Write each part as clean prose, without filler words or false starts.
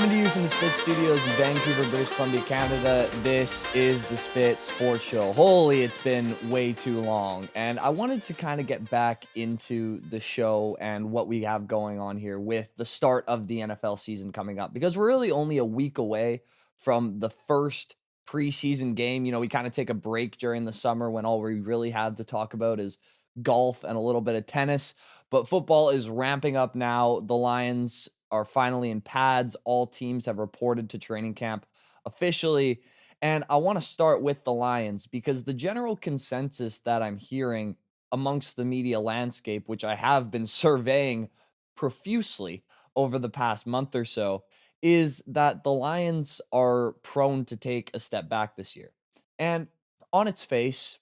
Coming to you from the Spit Studios in Vancouver, British Columbia, Canada, this is the Spit Sports Show. Holy, it's been way too long. And I wanted to kind of get back into the show and what we have going on here with the start of the NFL season coming up, because we're really only a week away from the first preseason game. We kind of take a break during the summer when all we really have to talk about is golf and a little bit of tennis. But football is ramping up now. The Lions are finally in pads. All teams have reported to training camp officially. And I want to start with the Lions because the general consensus that I'm hearing amongst the media landscape, which I have been surveying profusely over the past month or so, is that the Lions are prone to take a step back this year. And on its face,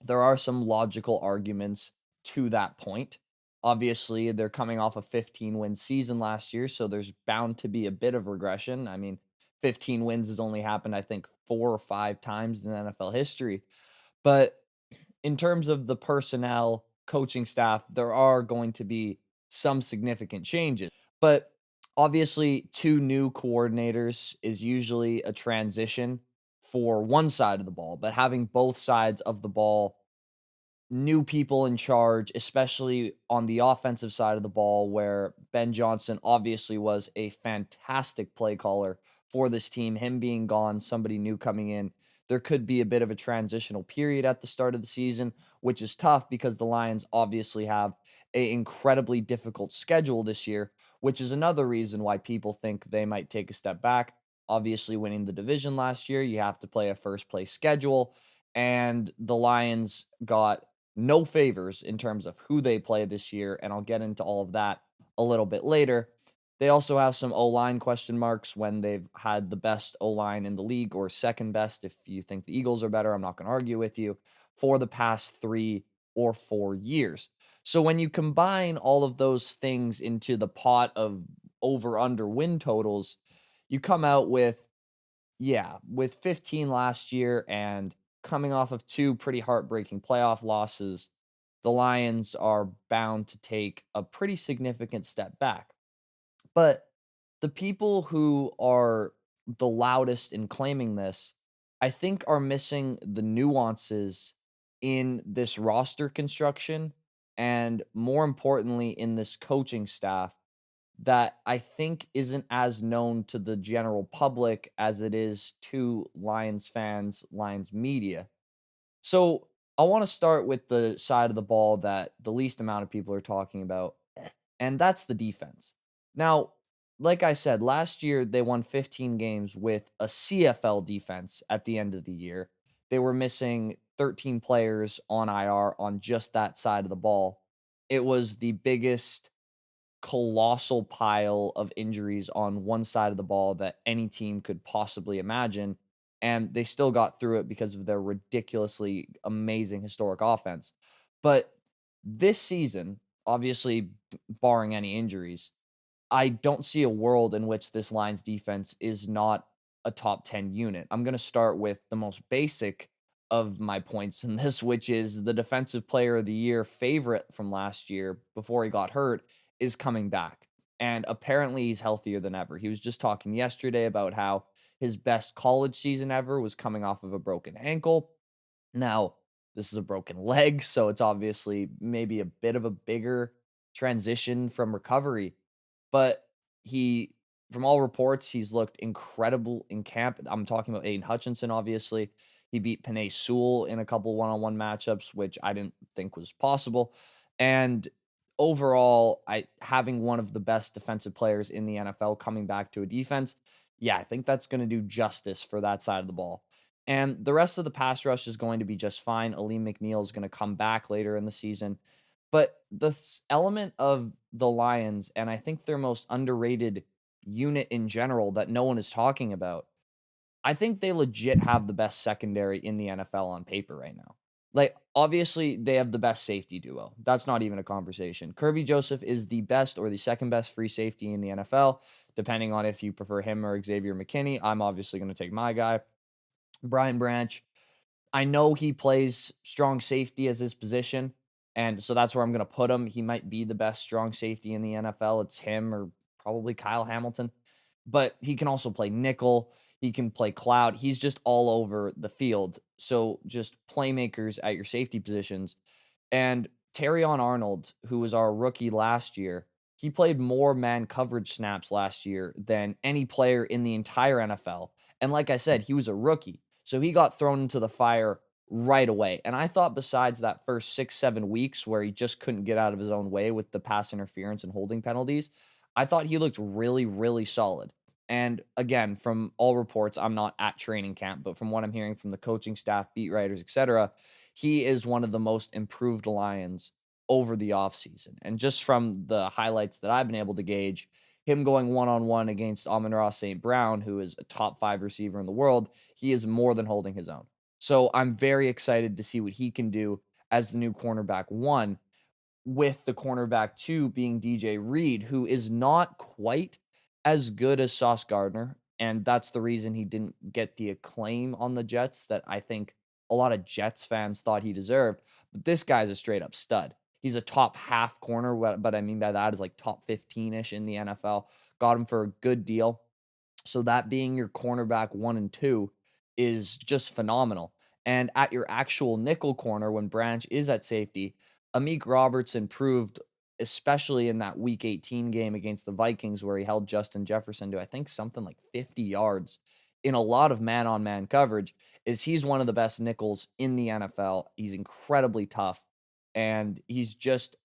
there are some logical arguments to that point. Obviously, they're coming off a 15-win season last year, so there's bound to be a bit of regression. I mean, 15 wins has only happened, I think, 4 or 5 times in NFL history. But in terms of the personnel, coaching staff, there are going to be some significant changes. But obviously, 2 new coordinators is usually a transition for one side of the ball, but having both sides of the ball, new people in charge, especially on the offensive side of the ball, where Ben Johnson obviously was a fantastic play caller for this team. Him being gone, somebody new coming in, there could be a bit of a transitional period at the start of the season, which is tough because the Lions obviously have an incredibly difficult schedule this year, which is another reason why people think they might take a step back. Obviously, winning the division last year, you have to play a first place schedule, and the Lions got no favors in terms of who they play this year, and I'll get into all of that a little bit later. They also have some O-line question marks when they've had the best O-line in the league, or second best if you think the Eagles are better. I'm not going to argue with you, for the past 3 or 4 years. So when you combine all of those things into the pot of over-under win totals, you come out with, yeah, with 15 last year and coming off of 2 pretty heartbreaking playoff losses, the Lions are bound to take a pretty significant step back. But the people who are the loudest in claiming this, I think, are missing the nuances in this roster construction and, more importantly, in this coaching staff that I think isn't as known to the general public as it is to Lions fans, Lions media. So I want to start with the side of the ball that the least amount of people are talking about, and that's the defense. Now, like I said, last year they won 15 games with a CFL defense at the end of the year. They were missing 13 players on IR on just that side of the ball. It was the biggest colossal pile of injuries on one side of the ball that any team could possibly imagine. And they still got through it because of their ridiculously amazing historic offense. But this season, obviously, barring any injuries, I don't see a world in which this Lions defense is not a top 10 unit. I'm going to start with the most basic of my points in this, which is the defensive player of the year favorite from last year before he got hurt is coming back. And apparently he's healthier than ever. He was just talking yesterday about how his best college season ever was coming off of a broken ankle. Now, this is a broken leg, so it's obviously maybe a bit of a bigger transition from recovery. But he, from all reports, he's looked incredible in camp. I'm talking about Aiden Hutchinson, obviously. He beat Penei Sewell in a couple one-on-one matchups, which I didn't think was possible. And overall, having one of the best defensive players in the NFL coming back to a defense, yeah, I think that's going to do justice for that side of the ball. And the rest of the pass rush is going to be just fine. Aleem McNeil is going to come back later in the season. But the element of the Lions, and I think their most underrated unit in general that no one is talking about, I think they legit have the best secondary in the NFL on paper right now. Like, obviously, they have the best safety duo. That's not even a conversation. Kirby Joseph is the best or the second best free safety in the NFL, depending on if you prefer him or Xavier McKinney. I'm obviously going to take my guy, Brian Branch. I know he plays strong safety as his position, and so that's where I'm going to put him. He might be the best strong safety in the NFL. It's him or probably Kyle Hamilton. but he can also play nickel. He can play cloud. He's just all over the field. So just playmakers at your safety positions. And Terrion Arnold, who was our rookie last year, he played more man coverage snaps last year than any player in the entire NFL. And like I said, he was a rookie. So he got thrown into the fire right away. And I thought besides that first 6, 7 weeks where he just couldn't get out of his own way with the pass interference and holding penalties, I thought he looked really, really solid. And again, from all reports, I'm not at training camp, but from what I'm hearing from the coaching staff, beat writers, etc., he is one of the most improved Lions over the offseason. And just from the highlights that I've been able to gauge, him going one-on-one against Amon-Ra St. Brown, who is a top 5 receiver in the world, he is more than holding his own. So I'm very excited to see what he can do as the new cornerback 1, with the cornerback 2 being DJ Reed, who is not quite as good as Sauce Gardner. And that's the reason he didn't get the acclaim on the Jets that I think a lot of Jets fans thought he deserved. But this guy's a straight up stud. He's a top half corner. What I mean by that is like top 15 ish in the NFL. Got him for a good deal. So that being your cornerback 1 and 2 is just phenomenal. And at your actual nickel corner, when Branch is at safety, Amik Robertson proved, especially in that Week 18 game against the Vikings, where he held Justin Jefferson to, I think, something like 50 yards in a lot of man-on-man coverage, is he's one of the best nickels in the NFL. He's incredibly tough, and he's just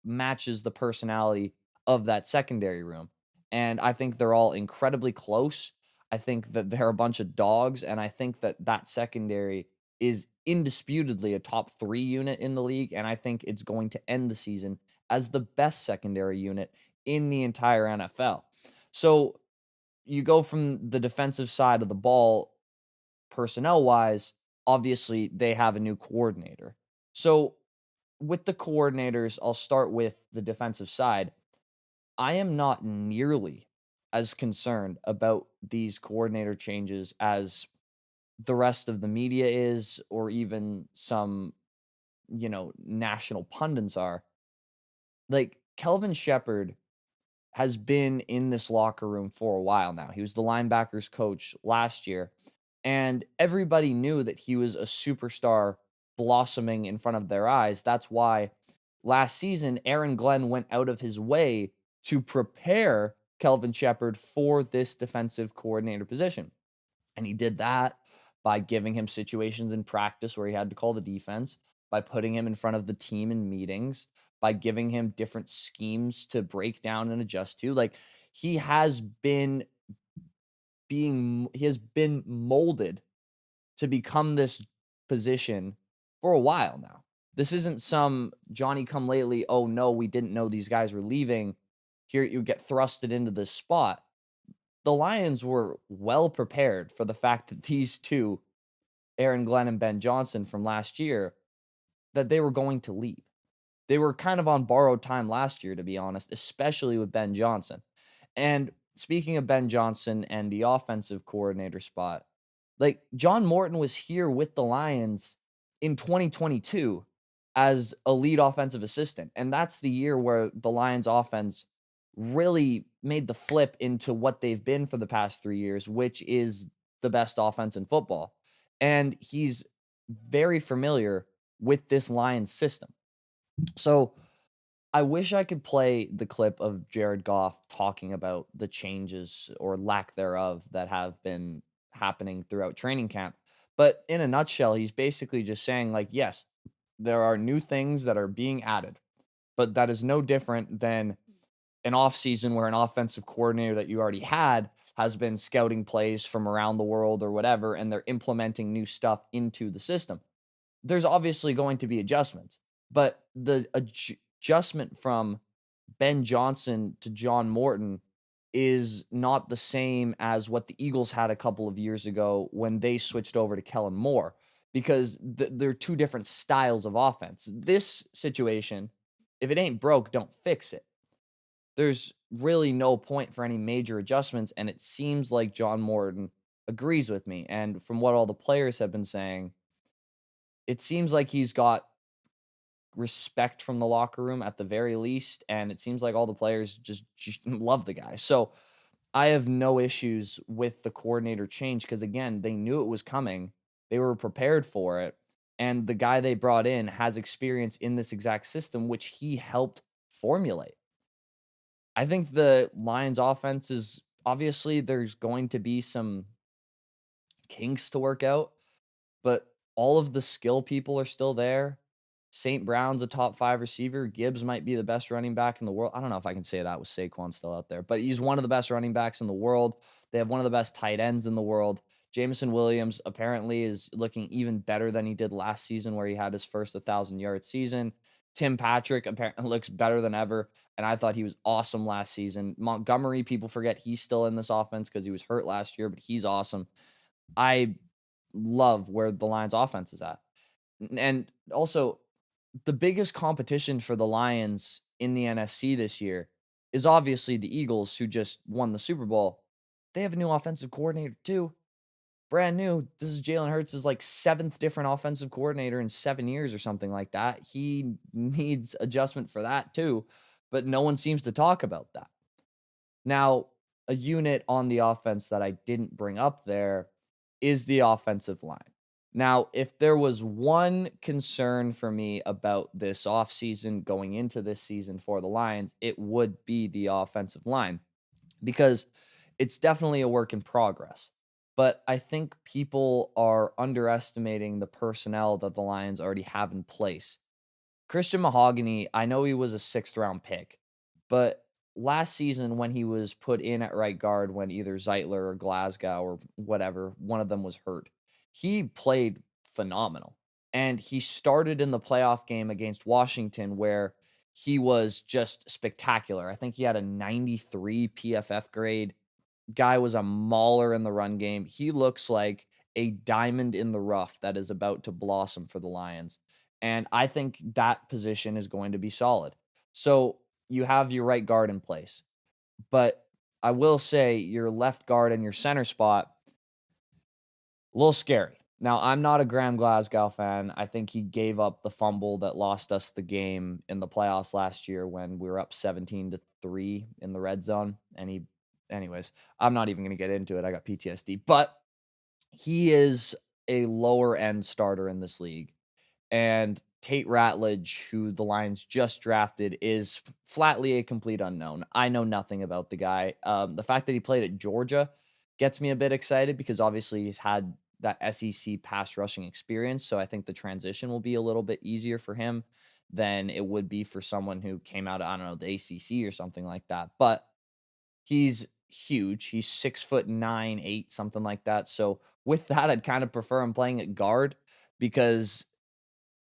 matches the personality of that secondary room. And I think they're all incredibly close. I think that they're a bunch of dogs, and I think that that secondary is indisputably a top 3 unit in the league, and I think it's going to end the season as the best secondary unit in the entire NFL. So you go from the defensive side of the ball, personnel wise, obviously they have a new coordinator. So with the coordinators, I'll start with the defensive side. I am not nearly as concerned about these coordinator changes as the rest of the media is, or even some, national pundits are. Like Kelvin Shepard has been in this locker room for a while now. He was the linebackers coach last year, and everybody knew that he was a superstar blossoming in front of their eyes. That's why last season, Aaron Glenn went out of his way to prepare Kelvin Shepard for this defensive coordinator position. And he did that by giving him situations in practice where he had to call the defense, by putting him in front of the team in meetings, by giving him different schemes to break down and adjust to. Like he has been molded to become this position for a while now. This isn't some Johnny come lately, oh no, we didn't know these guys were leaving. Here you get thrusted into this spot. The Lions were well prepared for the fact that these two, Aaron Glenn and Ben Johnson from last year, that they were going to leave. They were kind of on borrowed time last year, to be honest, especially with Ben Johnson. And speaking of Ben Johnson and the offensive coordinator spot, like John Morton was here with the Lions in 2022 as a lead offensive assistant. And that's the year where the Lions offense really made the flip into what they've been for the past 3 years, which is the best offense in football. And he's very familiar with this Lions system. So I wish I could play the clip of Jared Goff talking about the changes or lack thereof that have been happening throughout training camp. But in a nutshell, he's basically just saying, like, yes, there are new things that are being added, but that is no different than an offseason where an offensive coordinator that you already had has been scouting plays from around the world or whatever, and they're implementing new stuff into the system. There's obviously going to be adjustments, but the adjustment from Ben Johnson to John Morton is not the same as what the Eagles had a couple of years ago when they switched over to Kellen Moore, because they're two different styles of offense. This situation, if it ain't broke, don't fix it. There's really no point for any major adjustments, and it seems like John Morton agrees with me. And from what all the players have been saying, it seems like he's got respect from the locker room at the very least, and it seems like all the players just love the guy. So I have no issues with the coordinator change because, again, they knew it was coming. They were prepared for it. And the guy they brought in has experience in this exact system, which he helped formulate. I think the Lions offense is obviously there's going to be some kinks to work out, but all of the skill people are still there. St. Brown's a top 5 receiver. Gibbs might be the best running back in the world. I don't know if I can say that with Saquon still out there, but he's one of the best running backs in the world. They have one of the best tight ends in the world. Jameson Williams apparently is looking even better than he did last season, where he had his first 1,000-yard season. Tim Patrick apparently looks better than ever, and I thought he was awesome last season. Montgomery, people forget he's still in this offense because he was hurt last year, but he's awesome. I love where the Lions offense is at. And also, the biggest competition for the Lions in the NFC this year is obviously the Eagles, who just won the Super Bowl. They have a new offensive coordinator too. Brand new. This is Jalen Hurts' like 7th different offensive coordinator in 7 years or something like that. He needs adjustment for that too, but no one seems to talk about that. Now, a unit on the offense that I didn't bring up there is the offensive line. Now, if there was one concern for me about this offseason going into this season for the Lions, it would be the offensive line, because it's definitely a work in progress. But I think people are underestimating the personnel that the Lions already have in place. Christian Mahogany, I know he was a 6th-round pick, but last season when he was put in at right guard when either Zeitler or Glasgow or whatever, one of them was hurt, he played phenomenal. And he started in the playoff game against Washington, where he was just spectacular. I think he had a 93 PFF grade. Guy was a mauler in the run game. He looks like a diamond in the rough that is about to blossom for the Lions. And I think that position is going to be solid. So you have your right guard in place. But I will say your left guard and your center spot, a little scary. Now, I'm not a Graham Glasgow fan. I think he gave up the fumble that lost us the game in the playoffs last year when we were up 17-3 in the red zone. And anyways, I'm not even going to get into it. I got PTSD. But he is a lower end starter in this league. And Tate Ratledge, who the Lions just drafted, is flatly a complete unknown. I know nothing about the guy. The fact that he played at Georgia gets me a bit excited because obviously he's had that SEC pass rushing experience. So I think the transition will be a little bit easier for him than it would be for someone who came out of, I don't know, the ACC or something like that. But he's huge. He's 6'9", 8, something like that. So with that, I'd kind of prefer him playing at guard, because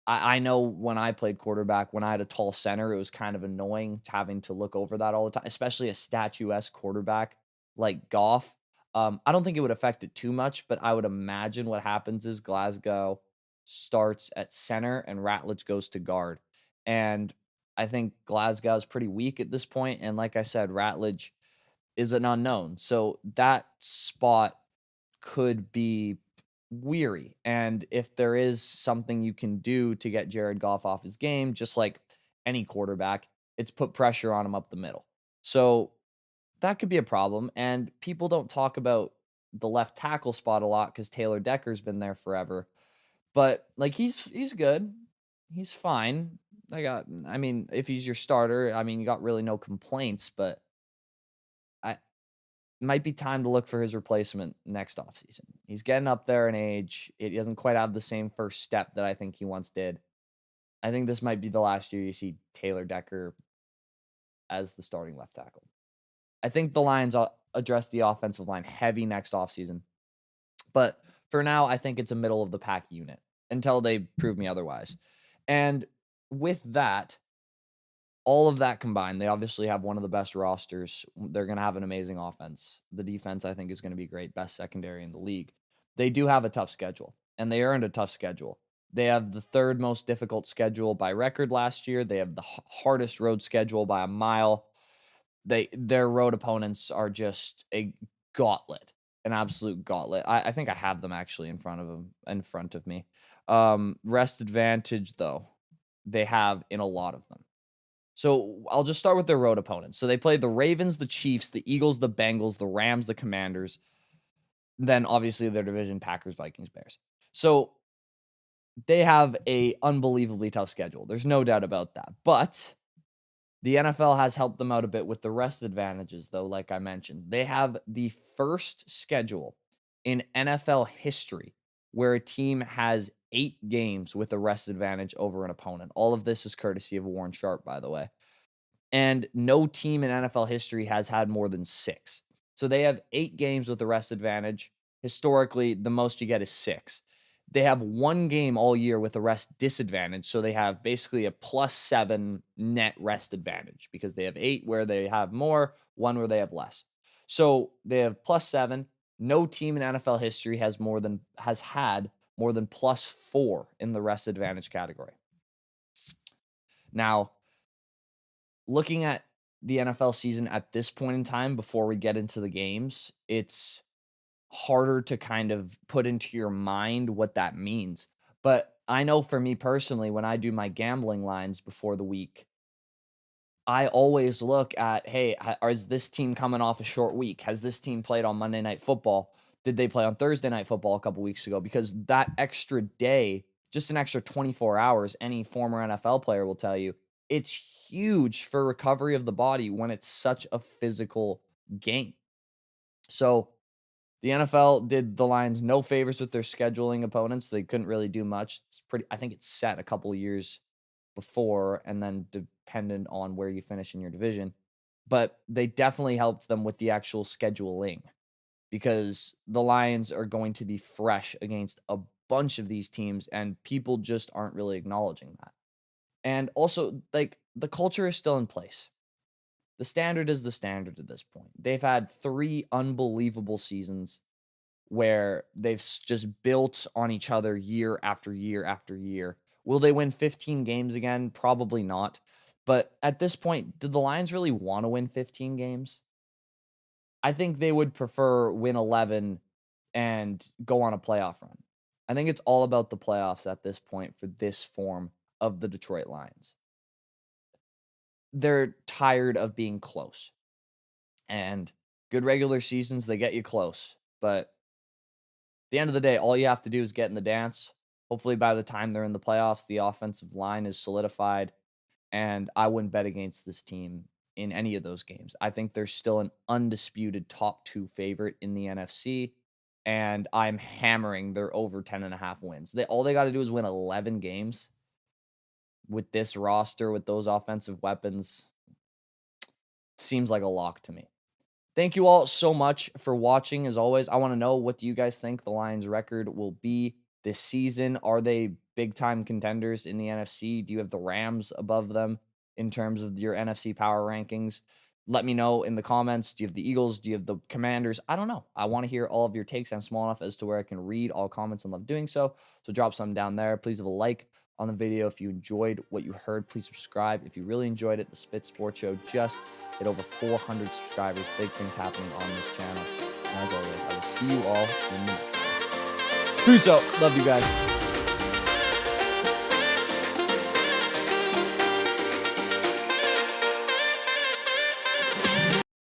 I know when I played quarterback, when I had a tall center, it was kind of annoying having to look over that all the time, especially a statuesque quarterback like Goff. I don't think it would affect it too much, but I would imagine what happens is Glasgow starts at center and Ratledge goes to guard. And I think Glasgow is pretty weak at this point. And like I said, Ratledge is an unknown. So that spot could be weary. And if there is something you can do to get Jared Goff off his game, just like any quarterback, it's put pressure on him up the middle. So that could be a problem. And people don't talk about the left tackle spot a lot because Taylor Decker's been there forever. But like he's good. He's fine. I mean, if he's your starter, I mean, you got really no complaints, but I might be time to look for his replacement next offseason. He's getting up there in age. He doesn't quite have the same first step that I think he once did. I think this might be the last year you see Taylor Decker as the starting left tackle. I think the Lions address the offensive line heavy next offseason. But for now, I think it's a middle of the pack unit until they prove me otherwise. And with that, all of that combined, they obviously have one of the best rosters. They're going to have an amazing offense. The defense, I think, is going to be great. Best secondary in the league. They do have a tough schedule, and they earned a tough schedule. They have the 3rd most difficult schedule by record last year. They have the hardest road schedule by a mile. Their road opponents are just a gauntlet, an absolute gauntlet. I think I have them actually in front of me. Rest advantage, though, they have in a lot of them. So I'll just start with their road opponents. So they played the Ravens, the Chiefs, the Eagles, the Bengals, the Rams, the Commanders. Then obviously their division, Packers, Vikings, Bears. So they have a unbelievably tough schedule. There's no doubt about that. But the NFL has helped them out a bit with the rest advantages, though, like I mentioned. They have the first schedule in NFL history where a team has 8 games with a rest advantage over an opponent. All of this is courtesy of Warren Sharp, by the way. And no team in NFL history has had more than 6. So they have 8 games with a rest advantage. Historically, the most you get is 6. They have 1 game all year with a rest disadvantage. So they have basically a +7 net rest advantage because they have 8 where they have more, 1 where they have less. So they have +7. No team in NFL history has had more than +4 in the rest advantage category. Now, looking at the NFL season at this point in time, before we get into the games, it's harder to kind of put into your mind what that means. But I know for me personally, when I do my gambling lines before the week, I always look at, hey, is this team coming off a short week? Has this team played on Monday Night Football? Did they play on Thursday Night Football a couple weeks ago? Because that extra day, just an extra 24 hours, any former NFL player will tell you, it's huge for recovery of the body when it's such a physical game. So the NFL did the Lions no favors with their scheduling opponents. They couldn't really do much. I think it's set a couple years before and then dependent on where you finish in your division. But they definitely helped them with the actual scheduling because the Lions are going to be fresh against a bunch of these teams and people just aren't really acknowledging that. And also, like, the culture is still in place. The standard is the standard at this point. They've had 3 unbelievable seasons where they've just built on each other year after year after year. Will they win 15 games again? Probably not. But at this point, did the Lions really want to win 15 games? I think they would prefer win 11 and go on a playoff run. I think it's all about the playoffs at this point for this form of the Detroit Lions. They're tired of being close. And good regular seasons, they get you close. But at the end of the day, all you have to do is get in the dance. Hopefully, by the time they're in the playoffs, the offensive line is solidified. And I wouldn't bet against this team in any of those games. I think they're still an undisputed top 2 favorite in the NFC. And I'm hammering their over 10.5 wins. All they got to do is win 11 games with this roster, with those offensive weapons. Seems like a lock to me. Thank you all so much for watching. As always, I want to know, what do you guys think the Lions' record will be this season? Are they big-time contenders in the NFC? Do you have the Rams above them in terms of your NFC power rankings? Let me know in the comments. Do you have the Eagles? Do you have the Commanders? I don't know. I want to hear all of your takes. I'm small enough as to where I can read all comments and love doing so. So drop some down there. Please have a like on the video if you enjoyed what you heard. Please subscribe if you really enjoyed it. The Spit Sports Show just hit over 400 subscribers. Big things happening on this channel. And as always, I will see you all in the next one. Peace out. Love you guys.